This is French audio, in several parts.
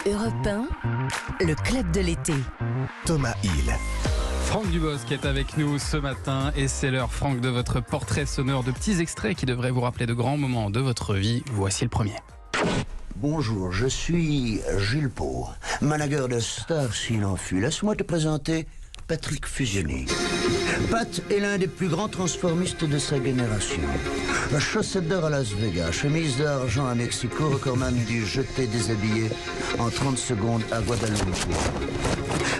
Europe 1, le club de l'été. Thomas Hill. Franck Dubosc qui est avec nous ce matin et c'est l'heure, Franck, de votre portrait sonore de petits extraits qui devraient vous rappeler de grands moments de votre vie. Voici le premier. Bonjour, je suis Gilles Pau, manager de Star s'il en fut. Laisse-moi te présenter Patrick Fusionné. Pat est l'un des plus grands transformistes de sa génération. Chaussettes d'or à Las Vegas, chemise d'argent à Mexico, recordman du jeté déshabillé en 30 secondes à Guadeloupe.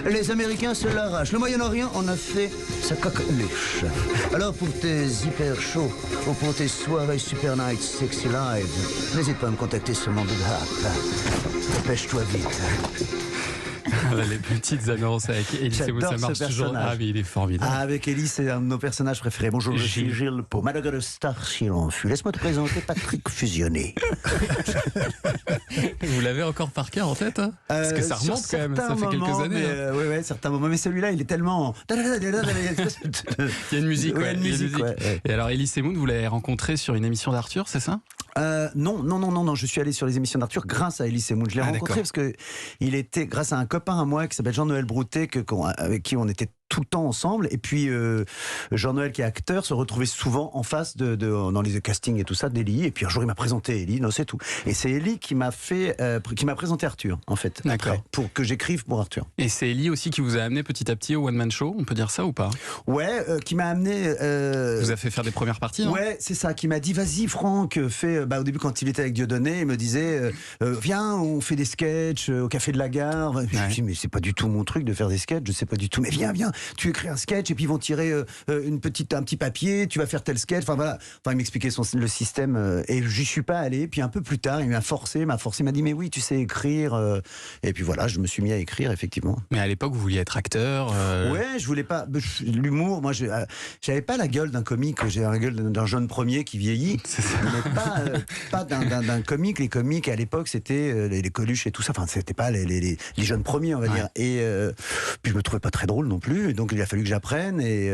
Les Américains se l'arrachent. Le Moyen-Orient en a fait sa coqueluche. Alors pour tes hyper chauds ou pour tes soirées Super Night Sexy Live, n'hésite pas à me contacter sur mon Hap. Dépêche-toi vite. Les petites annonces avec Elie Semoun, ça marche toujours. Ah mais il est formidable. Ah, avec Elie, c'est un de nos personnages préférés. Bonjour, je suis Gilles Pau, manager de Star s'il en fut. Laisse-moi te présenter Patrick Fusionné. Vous l'avez encore par cœur en tête, hein parce que ça remonte quand même, ça fait quelques années. Oui, certains moments. Mais celui-là, il est tellement... Il y a une musique, ouais. Il y a une musique. Ouais. Et alors Elie Semoun, vous l'avez rencontré sur une émission d'Arthur, c'est ça? Non, je suis allé sur les émissions d'Arthur grâce à Elie Semoun. Je l'ai rencontré parce que il était grâce à un copain à moi qui s'appelle Jean-Noël Broutet, avec qui on était tout le temps ensemble. Et puis Jean-Noël, qui est acteur, se retrouvait souvent en face dans les castings et tout ça d'Elie. Et puis un jour, il m'a présenté Elie. Non, c'est tout. Et c'est Elie qui m'a présenté Arthur, en fait. D'accord. Après, pour que j'écrive pour Arthur. Et c'est Elie aussi qui vous a amené petit à petit au One Man Show, on peut dire ça ou pas? Ouais, qui m'a amené. Vous a fait faire des premières parties, non? Ouais, c'est ça. Qui m'a dit, vas-y, Franck, fais. Au début, quand il était avec Dieudonné, il me disait, viens, on fait des sketchs au Café de la Gare. Ouais. Je me dis, mais c'est pas du tout mon truc de faire des sketchs. Je sais pas du tout. Mais viens. Tu écris un sketch et puis ils vont tirer un petit papier, tu vas faire tel sketch, enfin voilà, il m'expliquait le système et j'y suis pas allé. Puis un peu plus tard, il m'a forcé, il m'a dit mais oui, tu sais écrire, et puis voilà, je me suis mis à écrire effectivement. Mais à l'époque, vous vouliez être acteur? Ouais, je voulais pas l'humour. Moi, j'avais pas la gueule d'un comique, j'ai la gueule d'un jeune premier qui vieillit, mais pas d'un comique. Les comiques à l'époque, c'était les Coluche et tout ça. Enfin, c'était pas les jeunes premiers, on va dire. Et puis je me trouvais pas très drôle non plus. Donc il a fallu que j'apprenne et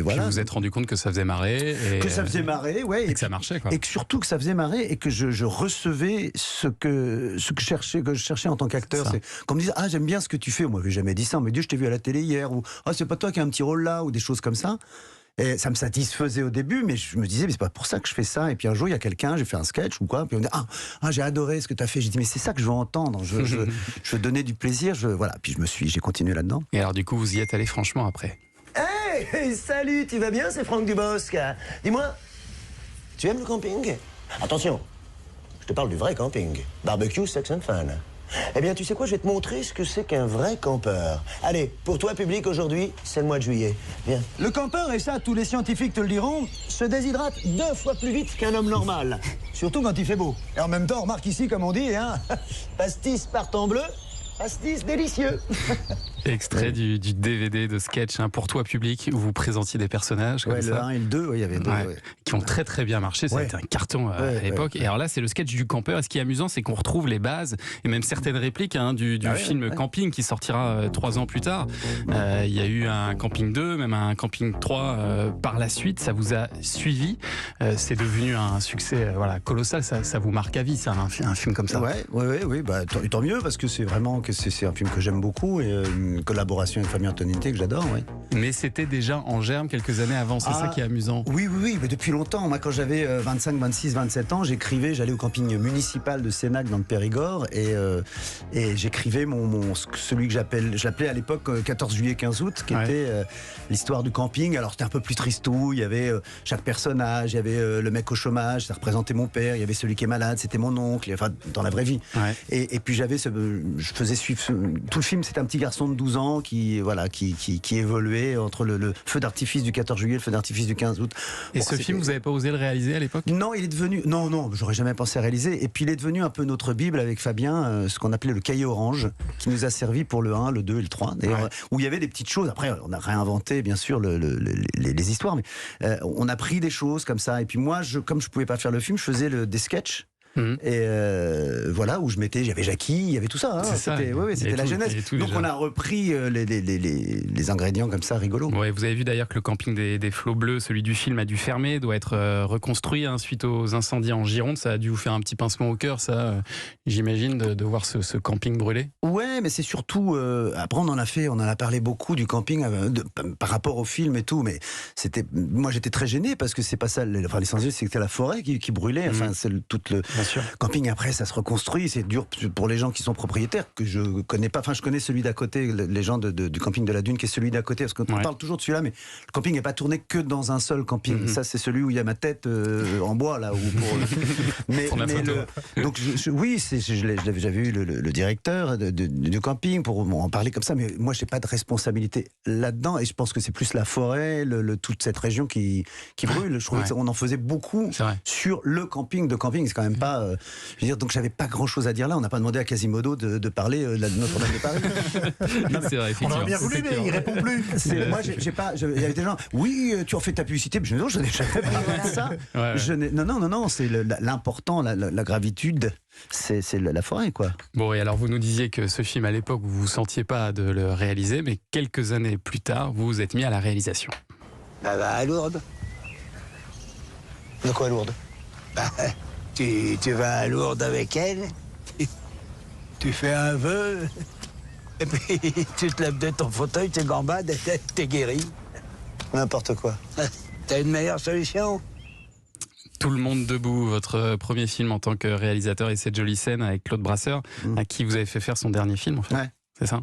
voilà. Puis vous vous êtes rendu compte que ça faisait marrer. Que ça faisait marrer, ouais. Et que ça marchait, quoi. Et que surtout que ça faisait marrer et que je recevais ce que je cherchais en tant qu'acteur. C'est qu'on me disait, ah, j'aime bien ce que tu fais. Moi, je n'avais jamais dit ça. Mais Dieu, je t'ai vu à la télé hier. Ou, ah, c'est pas toi qui as un petit rôle là. Ou des choses comme ça. Et ça me satisfaisait au début, mais je me disais, mais c'est pas pour ça que je fais ça. Et puis un jour, il y a quelqu'un, j'ai fait un sketch ou quoi, puis on me dit, ah, j'ai adoré ce que tu as fait. J'ai dit, mais c'est ça que je veux entendre. Je veux donner du plaisir. Voilà. Puis j'ai continué là-dedans. Et alors, du coup, vous y êtes allé franchement après? Hey, salut, tu vas bien? C'est Franck Dubosc. Dis-moi, tu aimes le camping? Attention, je te parle du vrai camping. Barbecue, sex and fun. Eh bien, tu sais quoi, je vais te montrer ce que c'est qu'un vrai campeur. Allez, pour toi, public, aujourd'hui, c'est le mois de juillet. Viens. Le campeur, et ça, tous les scientifiques te le diront, se déshydrate 2 fois plus vite qu'un homme normal. Surtout quand il fait beau. Et en même temps, remarque ici, comme on dit, hein, pastis part en bleu, pastis délicieux. Extrait du DVD de sketch, Pour toi public, où vous présentiez des personnages comme le ça. 1 et le 2, il y avait deux. Qui ont très très bien marché, ça a été un carton à l'époque. Et alors là, c'est le sketch du campeur. Et ce qui est amusant, c'est qu'on retrouve les bases et même certaines répliques du film Camping qui sortira 3 ans plus tard. Il y a eu un Camping 2, même un Camping 3 par la suite. Ça vous a suivi. C'est devenu un succès colossal. Ça vous marque à vie, ça, un film comme ça. Oui, tant mieux, parce que c'est vraiment c'est un film que j'aime beaucoup et une collaboration avec Fabien Antoninté que j'adore. Mais c'était déjà en germe quelques années avant, c'est ça qui est amusant. Oui, mais depuis longtemps. Moi, quand j'avais 25, 26, 27 ans, j'allais au camping municipal de Sénac dans le Périgord et j'écrivais celui que j'appelais à l'époque 14 juillet, 15 août, qui était l'histoire du camping. Alors c'était un peu plus tristou, il y avait chaque personnage, il y avait le mec au chômage, ça représentait mon père, il y avait celui qui est malade, c'était mon oncle, enfin dans la vraie vie. Et puis je faisais suivre tout le film, c'était un petit garçon de 12 ans qui évoluait entre le feu d'artifice du 14 juillet et le feu d'artifice du 15 août. Et ce film, vous n'avez pas osé le réaliser à l'époque? Non, il est devenu... Non, j'aurais jamais pensé à réaliser. Et puis il est devenu un peu notre Bible avec Fabien, ce qu'on appelait le cahier orange, qui nous a servi pour le 1, le 2 et le 3, d'ailleurs, où il y avait des petites choses. Après, on a réinventé, bien sûr, les histoires, mais on a pris des choses comme ça. Et puis moi, comme je pouvais pas faire le film, je faisais des sketchs Et voilà, où j'avais Jackie, il y avait tout ça. Hein. C'était la jeunesse. Donc on a repris les ingrédients comme ça, rigolo. Ouais, vous avez vu d'ailleurs que le camping des Flots Bleus, celui du film, a dû fermer, doit être reconstruit suite aux incendies en Gironde. Ça a dû vous faire un petit pincement au cœur, ça, j'imagine, de voir ce camping brûler. Ouais, mais c'est surtout... après, on en a parlé beaucoup du camping par rapport au film et tout, mais moi j'étais très gêné parce que c'est pas ça. L'essentiel, c'était la forêt qui brûlait. Enfin, c'est tout le camping, après, ça se reconstruit. C'est dur pour les gens qui sont propriétaires, que je connais pas. Enfin, je connais celui d'à côté, les gens du camping de la Dune, qui est celui d'à côté, parce qu'on parle toujours de celui-là, mais le camping n'est pas tourné que dans un seul camping. Ça, c'est celui où il y a ma tête en bois, là. Donc, j'avais eu le directeur du camping pour en parler comme ça, mais moi, j'ai pas de responsabilité là-dedans, et je pense que c'est plus la forêt, toute cette région qui brûle. Je trouvais qu'on en faisait beaucoup sur le camping de camping. C'est quand même pas... je veux dire, donc j'avais pas grand-chose à dire là. On n'a pas demandé à Quasimodo de parler de Notre-Dame de Paris. Non, c'est vrai, on aurait bien voulu, mais il répond plus. Moi, il y avait des gens, oui, tu en fais ta publicité, mais je n'ai jamais parlé de ça. Non, c'est l'important, la gravitude, c'est la forêt, quoi. Bon, et alors vous nous disiez que ce film, à l'époque, vous vous sentiez pas de le réaliser, mais quelques années plus tard, vous vous êtes mis à la réalisation. À Lourdes. De quoi, Lourdes? Tu vas à Lourdes avec elle, tu fais un vœu, et puis tu te lèves de ton fauteuil, tu gambades et t'es guéri. N'importe quoi. T'as une meilleure solution? Tout le monde debout, votre premier film en tant que réalisateur, et cette jolie scène avec Claude Brasseur, à qui vous avez fait faire son dernier film, en fait. Ouais. C'est ça.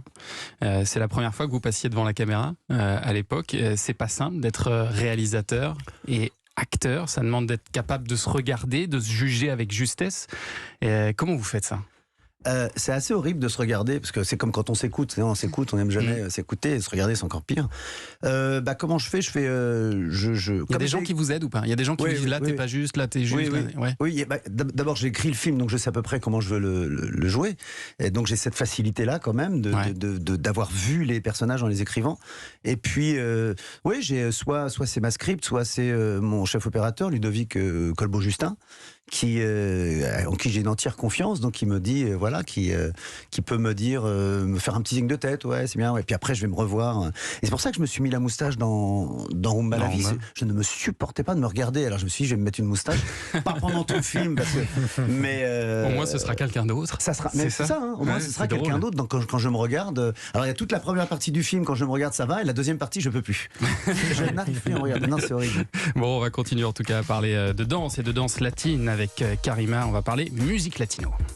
C'est la première fois que vous passiez devant la caméra à l'époque. C'est pas simple d'être réalisateur et acteur. Ça demande d'être capable de se regarder, de se juger avec justesse. Comment vous faites ça ? C'est assez horrible de se regarder, parce que c'est comme quand on s'écoute, on n'aime jamais s'écouter, et se regarder c'est encore pire. Comment je fais il y a des gens qui vous aident ou pas? Il y a des gens qui vous disent là t'es pas juste, là t'es juste. Oui. D'abord j'ai écrit le film, donc je sais à peu près comment je veux le jouer, et donc j'ai cette facilité là quand même d'avoir vu les personnages en les écrivant. Et puis j'ai soit c'est ma script, soit c'est mon chef opérateur Ludovic Colbeau-Justin, en qui j'ai une entière confiance, donc qui me dit qui peut me dire me faire un petit signe de tête, c'est bien, et puis après je vais me revoir, et c'est pour ça que je me suis mis la moustache dans Rumba la vie. Je ne me supportais pas de me regarder, alors je me suis dit je vais me mettre une moustache, pas pendant tout le film, mais au moins ce sera quelqu'un d'autre. Ça sera, mais c'est ça, au moins ce sera quelqu'un d'autre. Donc quand je me regarde, alors il y a toute la première partie du film, quand je me regarde ça va, et la deuxième partie je peux plus. Je n'arrive plus à me regarder. Non, c'est horrible. Bon, on va continuer en tout cas à parler de danse et de danse latine avec Karima. On va parler musique latino.